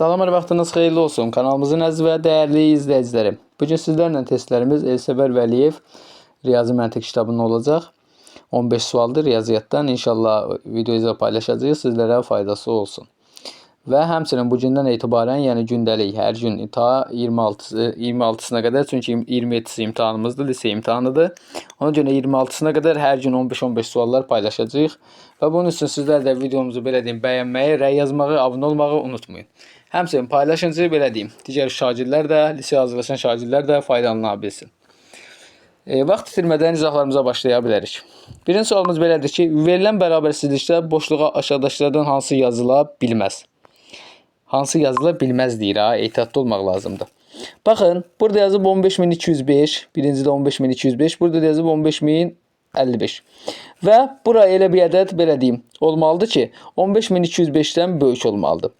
Salam, hər vaxtınız xeyirli olsun. Kanalımızın əziz və dəyərli izləyiciləri. Bugün sizlərlə testlərimiz Elsəvər Vəliyev Riyazi Məntiq kitabından olacaq. 15 sualdır riyaziyyatdan. İnşallah videoyu paylaşacağıq. Sizlərə faydası olsun. Və həmçinin bugündən etibarən, yəni gündəlik, hər gün ta 26-sına qədər, çünki 27-si imtahanımızdır, lise imtahanıdır. Ona görə 26-sına qədər hər gün 15-15 suallar paylaşacağıq. Və bunun üçün sizlər də videomuzu belə deyim, bəyənməyi, rəy yazmağı, abunə olmağı unutmayın. Həmçinin paylaşınca belə deyim, digər şagirdlər də, liseye hazırlaşan şagirdlər də faydalana bilsin. Vaxt itirmədən izahlarımıza başlaya bilərik. Birinci sualımız belədir ki, verilən bərabərsizlikdə boşluğa aşağıdakılardan hansı yazıla bilməz? Hansı yazıla bilməz deyir ha, ehtiyatlı olmaq lazımdır. Baxın, burada yazıb 15205, birincidə 15205, burada da yazıb 15055. Və bura elə bir ədəd, belə deyim, olmalıdır ki, 15205-dən böyük olmalıdır.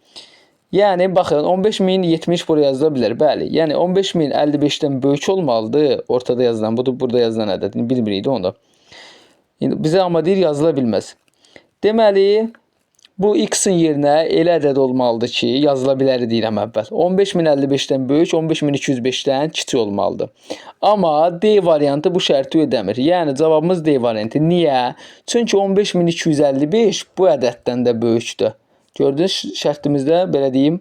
Yəni, baxın, 15070 buraya yazıla bilər, bəli. Yəni, 15055-dən böyük olmalıdır, ortada yazılan, budur, burada yazılan ədədini bilmirik onda. Bizə amma deyir, yazıla bilməz. Deməli, bu x-in yerinə elə ədəd olmalıdır ki, yazıla bilər deyirəm əvvəl. 15055-dən böyük, 15205-dən kiçik olmalıdır. Amma D variantı bu şərti ödəmir. Yəni, cavabımız D variantı. Niyə? Çünki 15255 bu ədəddən də böyükdür. Gördünüz, şərtimizdə belə deyim,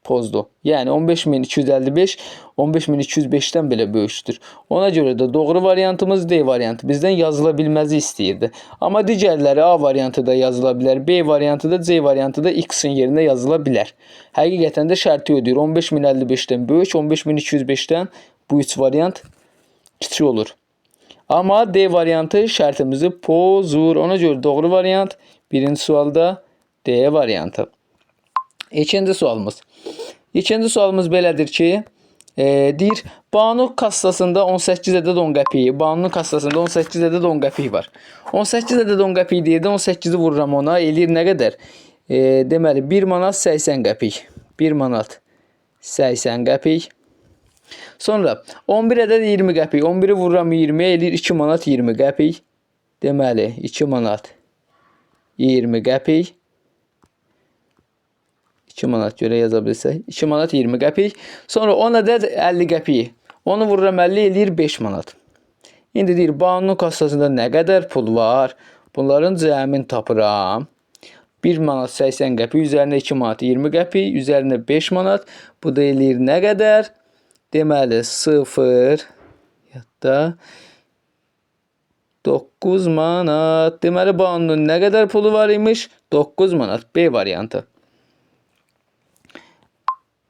pozdu. Yəni 15255 15205-dən belə böyükdür. Ona görə də doğru variantımız D variantı. Bizdən yazıla bilməzi istəyirdi. Amma digərləri A variantı da yazıla bilər, B variantı da, C variantı da X-in yerinə yazıla bilər. Həqiqətən də şərti ödəyir. 15055-dən böyük, 15205-dən bu üç variant kiçik olur. Amma D variantı şərtimizi pozur. Ona görə doğru variant birinci sualda D variantı. İkinci sualımız. İkinci sualımız belədir ki, deyir, Banu kassasında 18 ədəd 10 qəpiyi, Banunun kassasında 18 ədəd 10 qəpiyi var. 18 ədəd 10 qəpiyi deyirdi, 18-i vururam ona, eləyir nə qədər? Deməli, 1 manat 80 qəpik. 1 manat 80 qəpik. Sonra, 11 ədəd 20 qəpik, 11-i vururam 20, eləyir 2 manat 20 qəpik. Deməli, 2 manat 20 qəpik. 2 manat görə yaza bilsək. 2 manat 20 qəpik. Sonra 10 ədəd 50 qəpik. Onu vururam 50, eləyir 5 manat. İndi deyir, Banunun kassasında nə qədər pul var? Bunların cəmini tapıram. 1 manat 80 qəpik, üzərinə 2 manat 20 qəpik, üzərinə 5 manat. Bu da eləyir nə qədər? Deməli, 0, yadda, 9 manat. Deməli, Banunun nə qədər pulu var imiş? 9 manat. B variantı.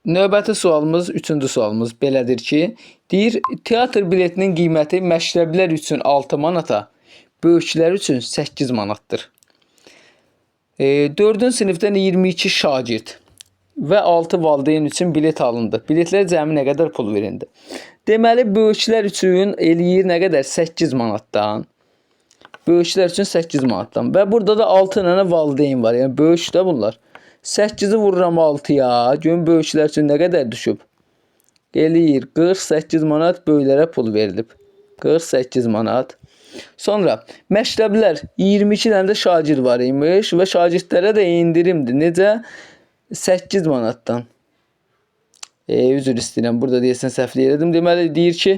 Növbəti sualımız, üçüncü sualımız belədir ki, deyir, teatr biletinin qiyməti məktəblər üçün 6 manata, böyüklər üçün 8 manatdır. 4-cü sinifdən 22 şagird və 6 valideyn üçün bilet alındı. Biletlər cəmi nə qədər pul verildi? Deməli, böyüklər üçün eləyir nə qədər? 8 manatdan. Böyüklər üçün 8 manatdan. Və burada da 6 dənə valideyn var. Yəni, böyük də bunlar. 8-i vururam 6-ya. Görün, böyüklər üçün nə qədər düşüb? Eləyir 48 manat böyüklərə pul verilib. 48 manat. Sonra, məktəblər 22 dənə də şagird var imiş və şagirdlərə də indirimdir. Necə? 8 manatdan. Üzr istəyirəm, burada deyəsən səhvli elədim. Deməli, deyir ki,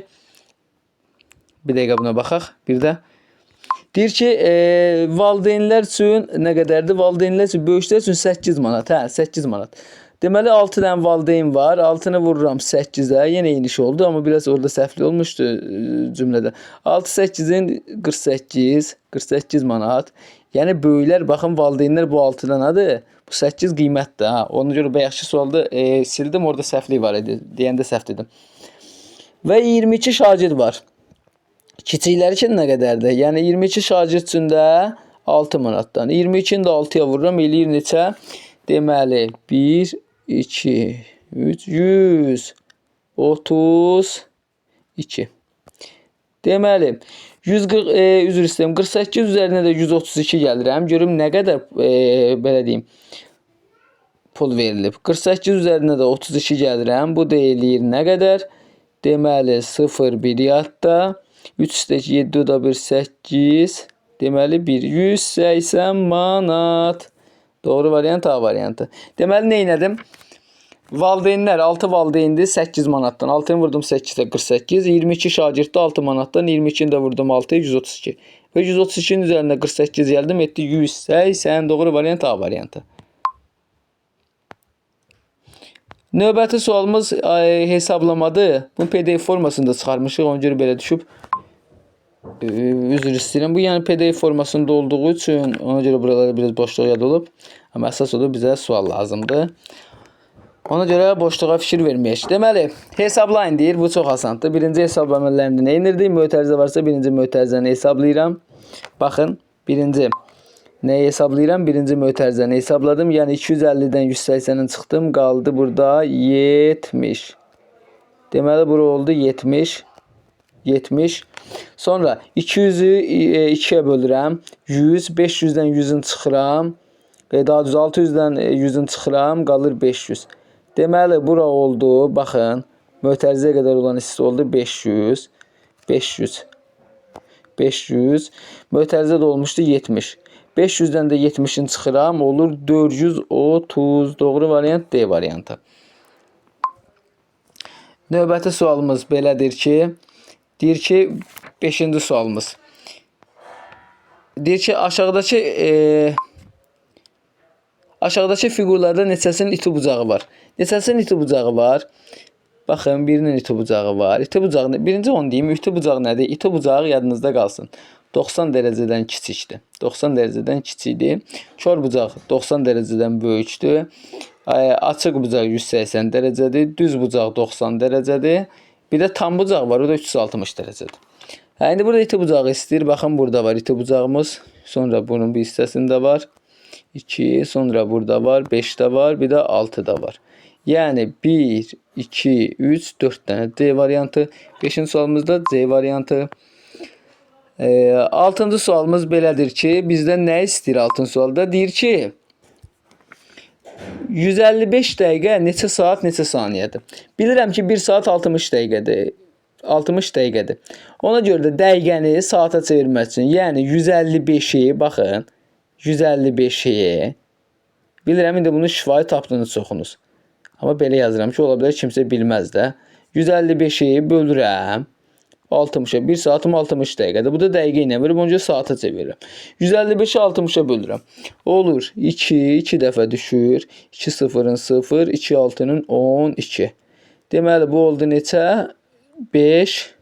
bir dəqiqə buna baxaq, bir də. Deyir ki, valideynlər üçün nə qədərdir? Valideynlər üçün, böyüklər üçün 8 manat. Hə, 8 manat. Deməli, 6 dənə valideyn var. 6-nı vururam 8-ə. Yenə iniş oldu, amma biraz orada səhvli olmuşdu cümlədə. 6-8-in 48, 48 manat. Yəni, böyüklər, baxın, valideynlər bu 6 dənədir. Bu 8 qiymətdir. Ha. Ona görə bayaqki sualda sildim, orada səhvlik var idi. Deyəndə səhv dedim. Və 22 şagird var. Kiçiklər üçün nə qədərdir? Yəni, 22 şagird üçün də 6 manatdan. 22-ni də 6-ya vururam, eləyir neçə? Deməli, 1, 2, 3, 132. Deməli, 140, üzr istəyirəm, 48 üzərinə də 132 gəlirəm. Görüm nə qədər, belə deyim, pul verilib. 48 üzərinə də 32 gəlirəm. Bu da eləyir nə qədər? Deməli, 0, 1 yadda. 3 üstəki 7, o da 1, 8. Deməli, 180 manat. Doğru variant A variantı. Deməli, nə elədim? Valideynlər 6 valideyndir 8 manatdan. 6-nı vurdum 8-ə 48. 22 şagirddə 6 manatdan. 22-ni də vurdum 6-ya 132. Və 132-nin üzərində 48 gəldim. Etdi 180. Doğru variant A variantı. Növbəti sualımız hesablamadır. Bunu PDF formasında çıxarmışıq. Ona görə belə düşüb. Üzr istəyirəm. Bu yəni PDF formasında olduğu üçün ona görə buralarda biraz boşluq yad olub. Amma əsas odur bizə sual lazımdır. Ona görə boşluğa fikir verməyək. Deməli, hesablayın deyir. Bu çox asandır. Birinci hesablamalarını nə edirdik? Mötərizə varsa birinci mötərizəni hesablayıram. Baxın, birinci nəyi hesablayıram? Birinci mötərizəni hesabladım. Yəni 250-dən 180-in çıxdım. Qaldı burada 70. Deməli, bura oldu 70. 70. Sonra 200-ü 2-yə bölürəm. 100, 500-dən 100-ün çıxıram. Daha düz 600-dən 100-ün çıxıram. Qalır 500. Deməli, bura oldu. Baxın, mötərizəyə qədər olan hissə oldu 500. 500. 500. Mötərizə də olmuşdu 70. 500-dən də 70-in çıxıram. Olur 430. Doğru variant D variantı. Növbəti sualımız belədir ki, deyir ki, 5-ci sualımız. Deyir ki, aşağıdakı fiqurlarda neçəsinin iti bucağı var? Neçəsinin iti bucağı var? Baxın, birinin iti bucağı var. İti bucağı, birinci onu deyim, iti bucağı nədir? İti bucağı yadınızda qalsın. 90 dərəcədən kiçikdir. 90 dərəcədən kiçikdir. Kör bucaq 90 dərəcədən böyükdür. Açıq bucaq 180 dərəcədir. Düz bucaq 90 dərəcədir. Bir də tam bucaq var, o da 360 dərəcədir. İndi burada iti bucağı istəyir. Baxın, burada var iti bucağımız. Sonra bunun bir hissəsində var. 2, sonra burada var, 5 də var, bir də 6 da var. Yəni 1, 2, 3, 4 dənə D variantı. 5-ci sualımızda C variantı. 6-cı sualımız belədir ki, bizdən nə istəyir 6-cı sualda? Deyir ki, 155 dəqiqə neçə saat, neçə saniyədir? Bilirəm ki, 1 saat 60 dəqiqədir. 60 dəqiqədir. Ona görə də dəqiqəni saata çevirmək üçün, yəni 155-i, baxın, 155-i, bilirəm, indi bunu şifahi tapdığınız çoxunuz. Amma belə yazıram ki, ola bilər kimsə bilməz də. 155-i bölürəm 60-a, 1 saatım 60 dəqiqədir. Bu da dəqiqə ilə verib, onca saata çevirirəm. 155-i 60-a bölürəm. Olur, 2, 2 dəfə düşür. 2 0-ın 0, 2 6-nın 12. Deməli, bu oldu neçə? 5.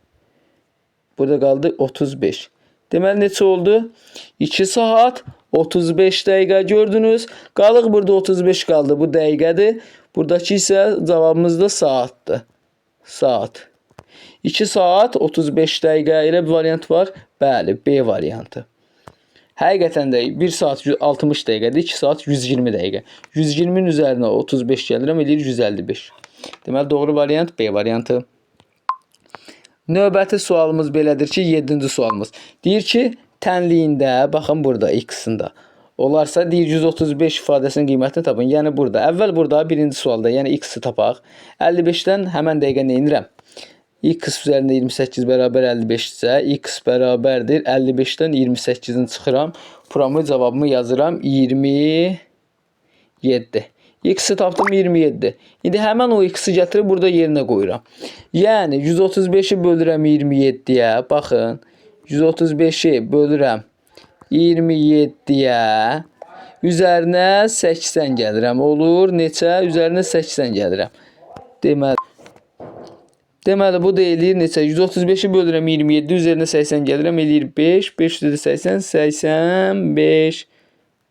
Burada qaldı 35. Deməli, neçə oldu? 2 saat 35 dəqiqə gördünüz. Qalıq burada 35 qaldı. Bu dəqiqədir. Buradakı isə cavabımız da saatdır. Saat. 2 saat 35 dəqiqə elə bir variant var. Bəli, B variantı. Həqiqətən də 1 saat 60 dəqiqədir. 2 saat 120 dəqiqə. 120-nin üzərinə 35 gəlirəm, eləyir 155. Deməli, doğru variant B variantı. Növbəti sualımız belədir ki, 7-ci sualımız. Deyir ki, tənliyində, baxın burada, x-sında olarsa, deyir 135 ifadəsinin qiymətini tapın. Yəni burada, əvvəl burada birinci sualda, yəni x-i tapaq. 55-dən həmən dəqiqə nə edirəm? X üzərində 28 bərabər 55 isə, x bərabərdir. 55-dən 28-in çıxıram. Buramı cavabımı yazıram 27. X-i tapdım 27. İndi həmən o x-i gətirib burada yerinə qoyuram. Yəni 135-i bölürəm 27-yə. Baxın. 135-i bölürəm 27-yə. Üzərinə 80 gəlirəm. Olur. Neçə? Üzərinə 80 gəlirəm. Deməli, bu da eləyir neçə? 135-i bölürəm 27, üzərinə 80 gəlirəm, eləyir 5. 500-də 80, 85.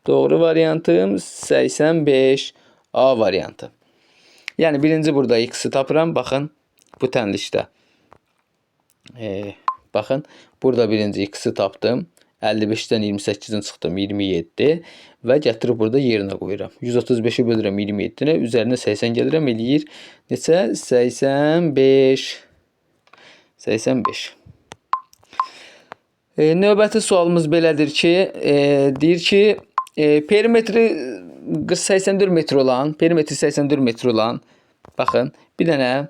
Doğru variantım 85. A variantı. Yəni, birinci burada x-i tapıram. Baxın, bu tənlikdə. Baxın, burada birinci x-i tapdım. 55-dən 28-in çıxdım 27 və gətirib burada yerinə qoyuram. 135-i bölürəm 27-nə, üzərinə 80 gəlirəm, eləyir neçə? 85. 85. Növbəti sualımız belədir ki, deyir ki, perimetri 84 metr olan, perimetri 84 metr olan, baxın, bir dənə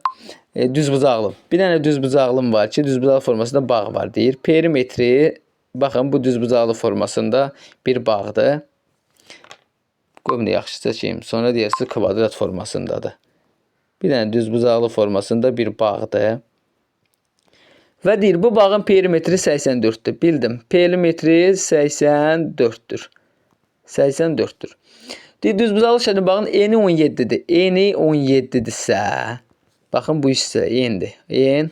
düzbucaqlım. Bir dənə düzbucaqlım var ki, düzbucaqlı formasında bağ var deyir. Perimetri, baxın, bu düzbucaqlı formasında bir bağdır. Qoyum da yaxşı çəkeyim. Sonra deyərsə kvadrat formasındadır. Bir dənə düzbucaqlı formasında bir bağdır. Və deyir, bu bağın perimetri 84'dür. Bildim. Perimetri 84'dür. 84'dür. Deyir, düzbucaqlı şəkildə bağın eni 17'dir. Eni 17'dirsə, baxın bu hissə endir. En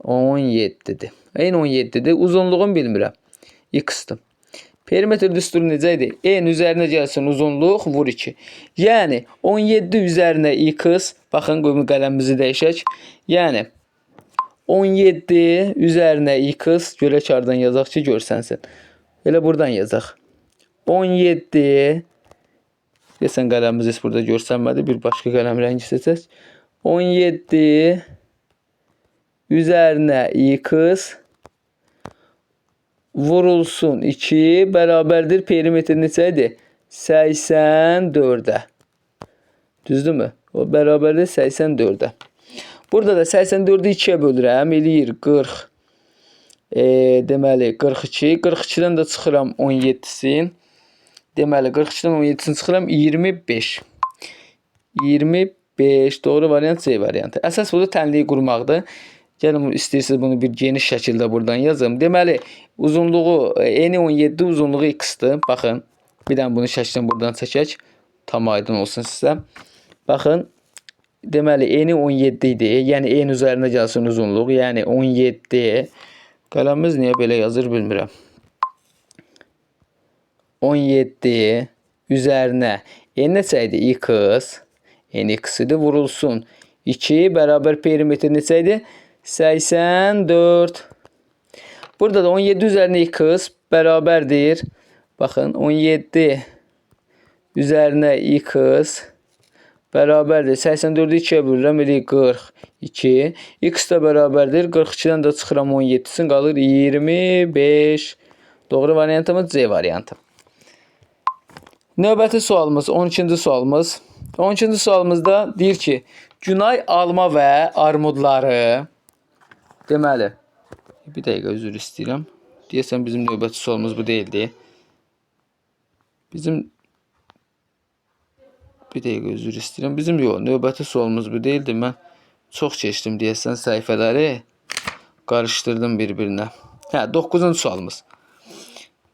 17'dir. En 17'dir. Uzunluğunu bilmirəm. X-dır. Perimetr düsturu necə idi? En üzərinə gəlsin uzunluq, vur 2. Yəni 17 üzərinə x, baxın qələmimizi dəyişək. Yəni 17 üzərinə x, görək hardan yazaq ki, görsənsin. Elə buradan yazaq. 17, desən qələmimiz heç burada görsənmədi, bir başqa qələm rəngi seçək. 17 üzərinə x vurulsun 2 bərabərdir. Perimetr neçədir? 84'ə. Düzdürmü? O bərabərdir 84'ə. Burada da 84'ü 2'yə bölürəm. Eləyir 40. Deməli 42. 42'dən də çıxıram 17'sin. Deməli 42'dən 17'sin çıxıram 25. 25 doğru variant C variantı. Əsas burada tənliyi qurmaqdır. Gəlin istəyirsiniz bunu bir geniş şəkildə buradan yazım. Deməli uzunluğu eni 17, uzunluğu x-dır. Baxın, bir dənə bunu şəklini buradan çəkək. Tam aydın olsun sizə. Baxın, deməli eni 17 idi. Yəni en üzərinə gəlsin uzunluq. Yəni 17. Qələmimiz niyə belə yazır bilmirəm. 17 üzərinə en neçə idi? X. En x-idir, vurulsun 2 bərabər perimetr neçə idi? 84. Burada da 17 üzərinə x bərabərdir. Baxın 17 üzərinə x bərabərdir. 84'ü 2'yə bölürəm, eləyir 42. X da bərabərdir. 42'dən də çıxıram 17'sin, qalır 25. Doğru variantımız C variantı. Növbəti sualımız 12-ci sualımız. 12-ci sualımızda deyir ki, Günay alma və armudları, deməli, bir dəqiqə üzr istəyirəm. Deyəsən bizim növbəti sualımız bu deyildi. Bir dəqiqə üzr istəyirəm. Növbəti sualımız bu deyildi. Mən çox keçdim deyəsən səhifələri. Qarışdırdım bir-birinə. 9-cu sualımız.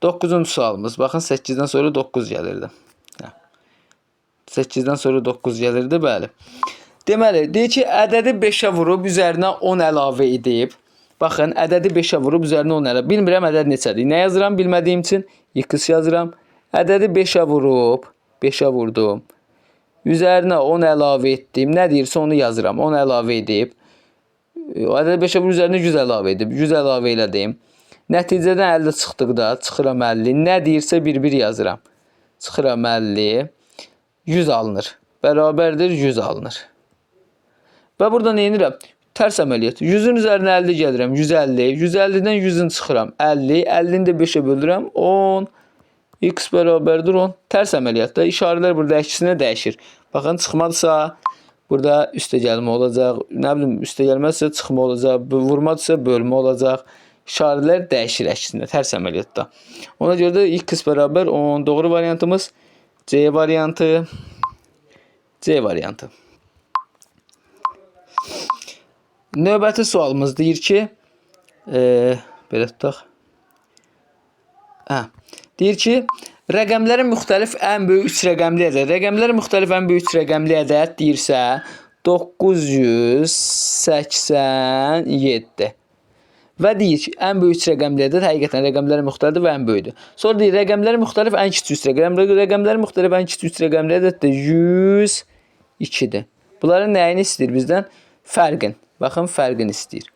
9-cu sualımız. Baxın 8-dən sonra 9 gəlirdi. 8-dən sonra 9 gəlirdi, bəli. Deməli, deyir ki, ədədi 5'ə vurub, üzərinə 10 əlavə edib. Baxın, ədədi 5'ə vurub, üzərinə 10 əlavə. Bilmirəm ədəd neçədir. Nə yazıram bilmədiyim üçün? X yazıram. Ədədi 5'ə vurub, 5'ə vurdum. Üzərinə 10 əlavə etdim. Nə deyirsə onu yazıram. 10 əlavə edib. Ədədi 5'ə vurub, üzərinə 100 əlavə edib. 100 əlavə elədim. Nəticədən 50 çıxdıqda çıxıram 50. Nə deyirsə bir-bir yazıram. Çıxıram 50. 100 alınır. Bərabərdir 100 alınır. Və burada nə edirəm? Tərs əməliyyat. 100'ün üzərinə 50 gəlirəm. 150. 150'dən 100'ün çıxıram. 50. 50'ni də 5'ə bölürəm. 10. X bərabərdir 10. Tərs əməliyyatda işarələr burada əksinə dəyişir. Baxın, çıxmadırsa burada üstə gəlmə olacaq. Nə bilim, üstə gəlməzsə çıxma olacaq. Vurmadırsa bölmə olacaq. İşarələr dəyişir əksinə, tərs əməliyyatda. Ona görə də X bərabər 10. Doğru variantımız C variantı. C variantı. Növbəti sualımız deyir ki, belə tutaq. Deyir ki, rəqəmlərin müxtəlif ən böyük 3 rəqəmli ədəd. Rəqəmlərin müxtəlif ən böyük 3 rəqəmli ədəd deyirsə 987. Və deyir ki, ən böyük 3 rəqəmli ədəd həqiqətən rəqəmlərin müxtəlif və ən böyükdür. Sonra deyir, rəqəmlərin müxtəlif ən kiçik 3 rəqəmli. Rəqəmlərin müxtəlif ən kiçik 3 rəqəmli ədəd də 102'dir. Bunların nəyini istəyir bizdən? Fərqin. Baxın, fərqini istəyir.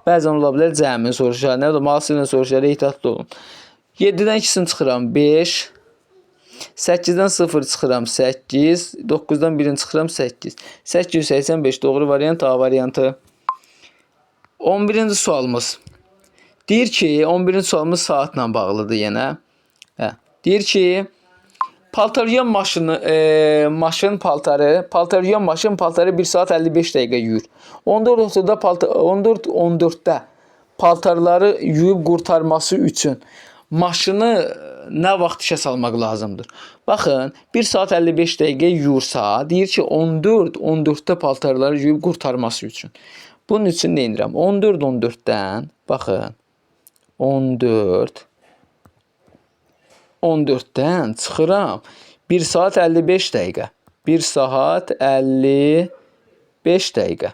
Bəzən ola bilər cəmini soruşar. Nə bilim, asılını soruşar, ehtiyatlı olun. 7'dən 2'sini çıxıram 5. 8'dən 0 çıxıram 8. 9'dan 1'ini çıxıram 8. 885 doğru variant A variantı. 11-ci sualımız. Deyir ki, 11-ci sualımız saatla bağlıdır yenə. Deyir ki, paltaryan maşın paltarı 1 saat 55 dəqiqə yuyur. 14:14'da paltarları yuyub qurtarması üçün maşını nə vaxt işə salmaq lazımdır? Baxın, 1 saat 55 dəqiqə yuyursa, deyir ki, 14-14-də paltarları yuyub qurtarması üçün. Bunun üçün nə edirəm? 14-14-dən, baxın, 14-14-dən çıxıram. 1 saat 55 dəqiqə. 1 saat 55 dəqiqə.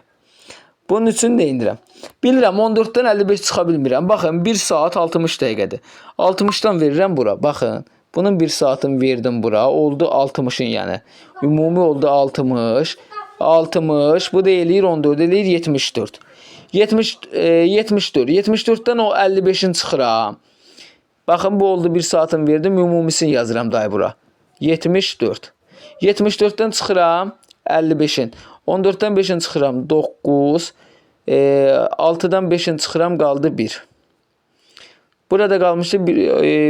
Bunun üçün nə edirəm? Bilirəm 14-dən 55 çıxa bilmirəm. Baxın 1 saat 60 dəqiqədir. 60-dan verirəm bura. Baxın. Bunun 1 saatını verdim bura. Oldu 60-ın yəni. Ümumi oldu 60. 60. Bu da eləyir 14. Eləyir 74. 74. 74-dən o 55-in çıxıram. Baxın bu oldu 1 saatını verdim. Ümumisini yazıram dayı bura. 74. 74-dən çıxıram 55-in. 14-dən 5-in çıxıram 9. 6-dan 5-in çıxıram qaldı 1. Burada qalmışdı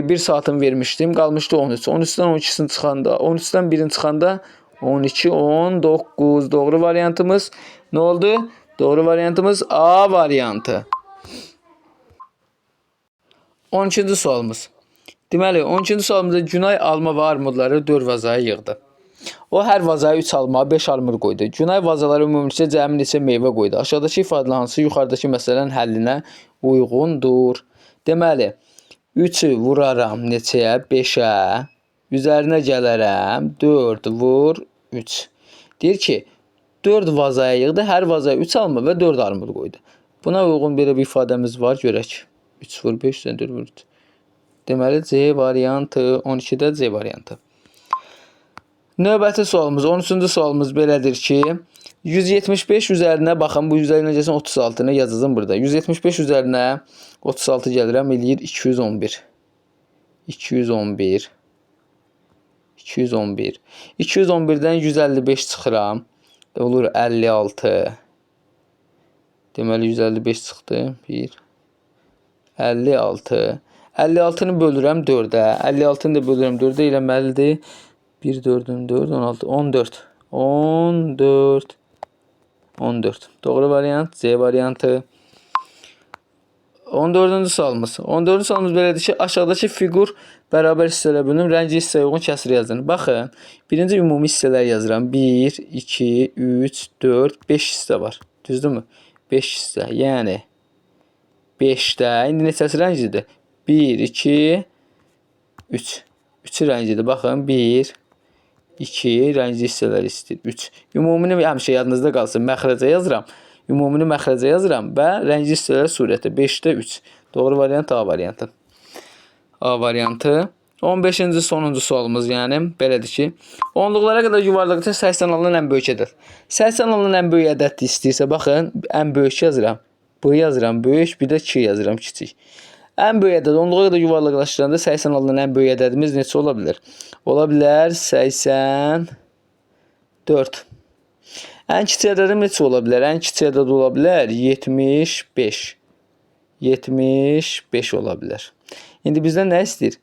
1 saatını vermişdim. Qalmışdı 13. 13-dən 12-sini çıxanda, 13-dən 1-in çıxanda 12, 19. Doğru variantımız nə oldu? Doğru variantımız A variantı. 12-ci sualımız. Deməli, 12-ci sualımızda Günay alma və armudları 4 vazaya yığdı. O hər vazaya 3 alma, 5 armud qoydu. Günay vazalara ümumilikdə cəmi neçə meyvə qoydu. Aşağıdakı ifadələr hansı yuxarıdakı məsələnin həllinə uyğundur? Deməli, 3-ü vuraram neçəyə? 5-ə. Üzərinə gələrəm. 4 vur 3. Deyir ki, 4 vazaya yığdı. Hər vazaya 3 alma və 4 armud qoydu. Buna uyğun belə bir ifadəmiz var. Görək. 3 vur 5, 4 vur 3. Deməli, C variantı. 12-də C variantı. Növbəti sualımız, 13-cü sualımız belədir ki, 175 üzərinə, baxın, bu üzərinə gəlsin 36-nı yazacağım burada. 175 üzərinə 36 gəlirəm, eləyir 211. 211. 211. 211-dən 155 çıxıram, olur 56. Deməli, 155 çıxdı. 1. 56. 56-nı bölürəm 4-ə. 56-nı da bölürəm 4-ə eləməlidir. 1, 4'ün 4, 16, 14. 14. 14. Doğru variant C variantı. 14-cü sualımız. 14-cü sualımız belədir ki, aşağıdakı fiqur bərabər hissələrə bölünür. Rənci hissəyə uyğun kəsr yazın. Baxın, birinci ümumi hissələr yazıram. 1, 2, 3, 4, 5 hissə var. Düzdürmü? 5 hissə. Yəni 5-də indi neçəsi rəncidir? 1, 2, 3. 3 rəncidir. Baxın, 1, 2 rəngli hissələr istəyir. 3. Ümumini həmişə yadınızda qalsın. Məxrəcə yazıram. Ümumini məxrəcə yazıram və rəngli hissələr surəti. 5-də 3. Doğru variant A variantı. A variantı. 15-ci sonuncu sualımız yəni belədir ki, onluqlara qədər yuvarlaqda 80 alınan ən böyük ədəd. 80 alınan ən böyük ədəd istəyirsə, baxın, ən böyük yazıram. Bu yazıram böyük, bir də 2 yazıram kiçik. Ən böyük ədəd, onluğa qədər yuvarlaqlaşdıranda 80 alınan ən böyük ədədimiz neçə ola bilər? Ola bilər 84. Ən kiçik ədədim neçə ola bilər? Ən kiçik ədəd ola bilər 75. 75 ola bilər. İndi bizdən nə istəyir?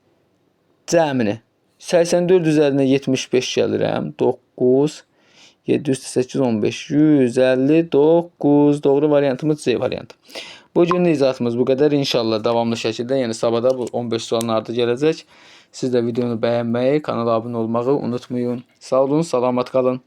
Cəmini. 84 üzərinə 75 gəlirəm. 9, 7, 8, 15, 159. Doğru variantımız C variantı. Bugünlük izahatımız bu qədər. İnşallah davamlı şəkildə, yəni sabahda bu 15 sualın ardı gələcək. Siz də videonu bəyənməyi, kanala abunə olmağı unutmayın. Sağ olun, salamat qalın.